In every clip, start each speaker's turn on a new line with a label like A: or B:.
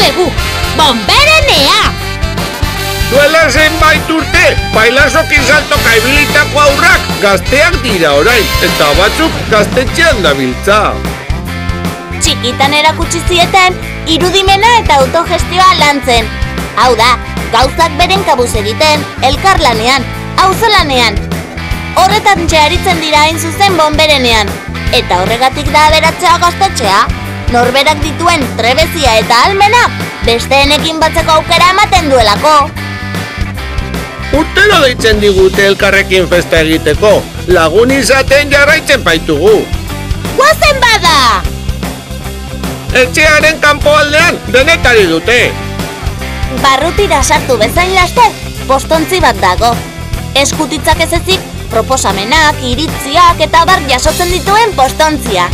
A: dugu, bonberenea!
B: Duela zenbait urte, bailazokin saltoka ibilitako aurrak gazteak dira orain, eta batzuk gaztetxean dabiltza.
C: Txikitan erakutsi zieten, irudimena eta autogestioa lantzen. Hau da, gauzak beren kabuz egiten, elkarlanean, auzolanean. Horretan txearitzen dira hain zuzen bonberenean. Eta horregatik da aberatzea gaztetxea, norberak dituen trebezia eta almena, besteenekin batzeko aukera ematen duelako.
B: Urtero deitzen digute elkarrekin festa egiteko, lagun izaten jarraitzen baitugu.
C: Guazen bada!
B: Etxearen kanpoaldean denetari dute.
C: Barrutira sartu bezain laster, postontzi bat dago. Eskutitzak ez ezik, proposamenak, iritziak eta bar jasotzen dituen postontzia.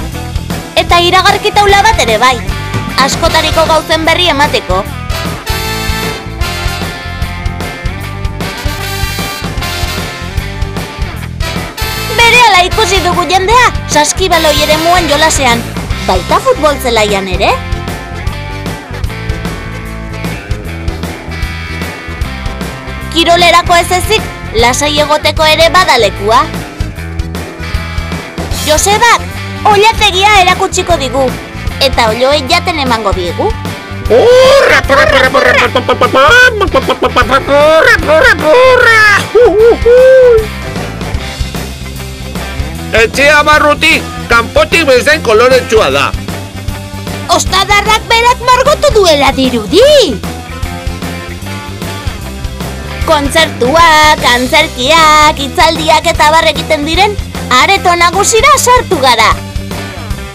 C: Eta iragarki taula bat ere bai, askotariko gauzen berri emateko. Berehala ikusi dugu jendea, saskibaloi eremuan jolasean, baita futbol zelaian ere? Kirolerako ez ezik, lasai egoteko ere badalekua. Josebak, oilategia erakutsiko digu, eta oioei jaten emango diegu.
B: Etxea barrutik, kanpotik bezain koloretsua da.
A: Ostadarrak berak margotu duela dirudi!
C: Kontzertuak, antzerkiak, hitzaldiak eta bar egiten diren, areto nagusira sartu gara.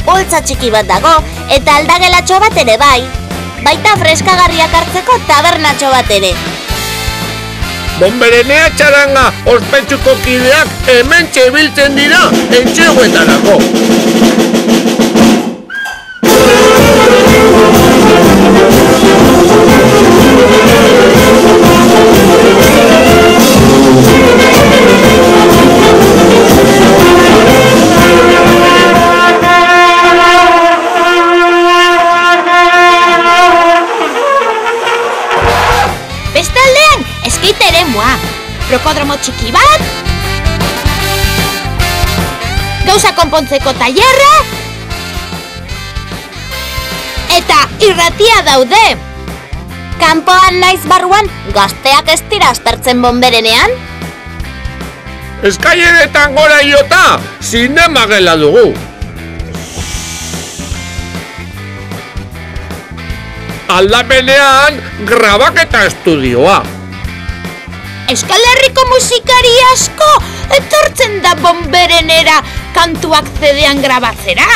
C: Holtza txiki bat dago eta aldagelatxo bat ere bai. Baita freskagarriak hartzeko tabernatxo bat ere.
B: Bonberenea txaranga ospetsuko kideak hemen txebiltzen dira entxeguetarako.
A: Bestaldean, eskate eremua, rokodromo txiki bat, gauza konpontzeko tailerra, eta irratia daude.
C: Kanpoan naiz barruan, gazteak ez dira aspertzen bonberenean?
B: Eskaileretan gora iota, zinema gela dugu. Aldapenean, grabaketa estudioa.
A: Euskal Herriko musikari asko etortzen da bonberenera kantuak zedean grabatzera.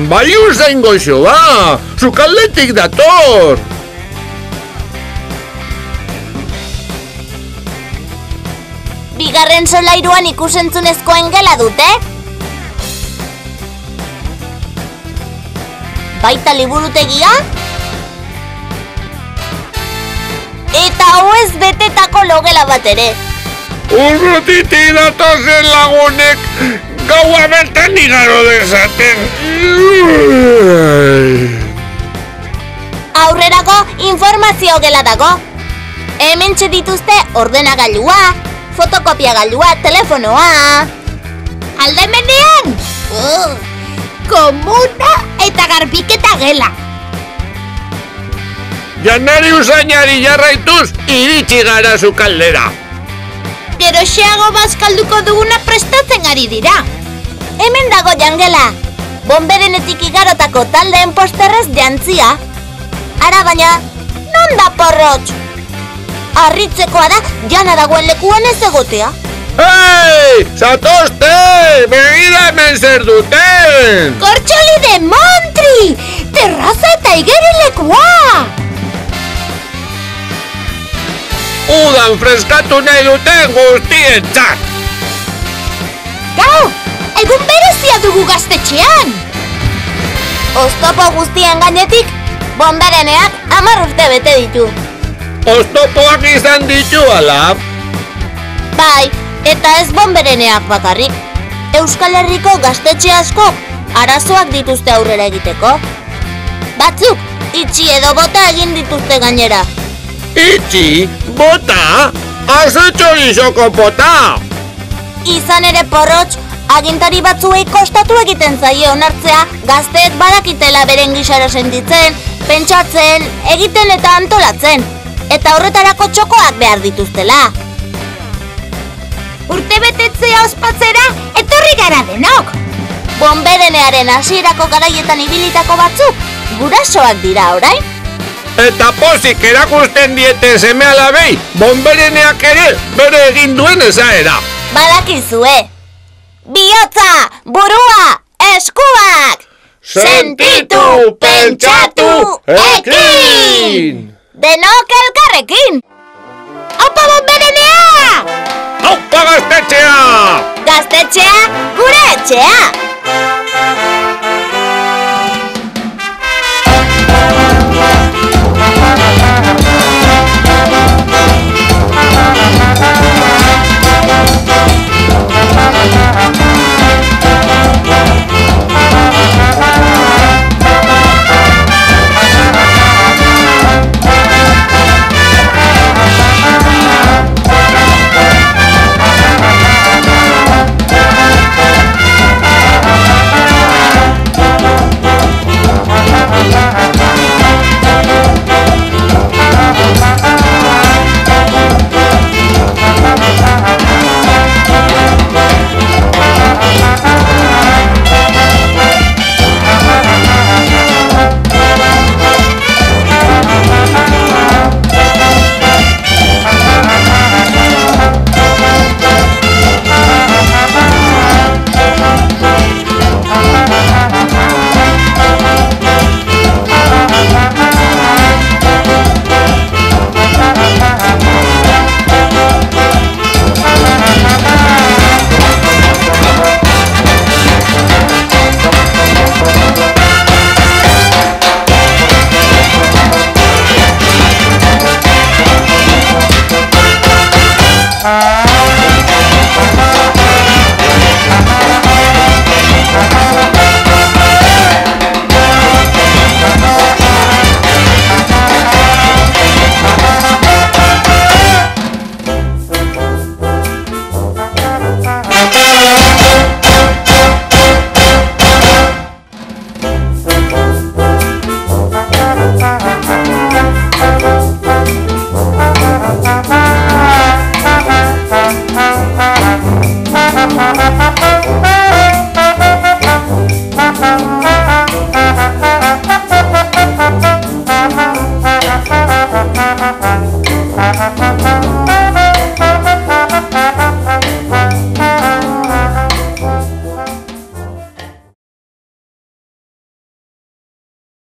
B: Bai usain goxo da, sukaldetik dator.
C: Bigarren solairuan ikusentzunezkoen gela dute? Baita liburutegia? Eta hoez betetako logela bat ere.
B: Urrutitik datozen lagunek gaua bertan igaro dezaten.
C: Aurrerako informazio gela dago. Hementxe dituzte ordenagailua, fotokopiagailua, telefonoa.
A: Aldemenean! Komuna eta garbiketa gela.
B: Janari usainari jarraituz, iritsi gara sukaldera.
A: Geroxeago bazkalduko duguna prestatzen ari dira.
C: Hemen dago jangela. Bonberenetik igarotako taldeen posterrez jantzia. Ara baina, non da porrotx? Harritzekoa da, jana dagoen lekuan ez egotea.
B: Hei, zatozte, begira hemen zer duten.
A: Kortxoli de Montri! Terraza eta igerilekua!
B: Udan freskatu nahi duten guztientzat.
A: Gau, egun berezia dugu gaztetxean!
C: Oztopo guztien gainetik, bonbereneak 10 urte bete ditu.
B: Oztopoak izan ditu ala.
C: Bai, eta ez bonbereneak bakarrik. Euskal Herriko gaztetxe asko arazoak dituzte aurrera egiteko. Batzuk, itxi edo bota egin dituzte gainera.
B: Itxi, bota, azetxorizoko bota!
C: Izan ere porrotx, agintari batzuei kostatu egiten zaie onartzea gazteek badakitela beren gisara sentitzen, pentsatzen, egiten eta antolatzen, eta horretarako txokoak behar dituztela.
A: Urtebetetzea ospatzera etorri gara denok.
C: Bonberenearen hasierako garaietan ibilitako batzuk gurasoak dira orain.
B: Eta pozik erakusten diete seme-alabei, bonbereneak ere bere egin duen ezaera.
C: Badakizue, bihotza, burua, eskuak!
B: Sentitu, pentsatu, ekin!
C: Denok elkarrekin!
A: Aupa bonberenea!
B: Aupa gaztetxea!
C: Gaztetxea, gure etxea! Ah!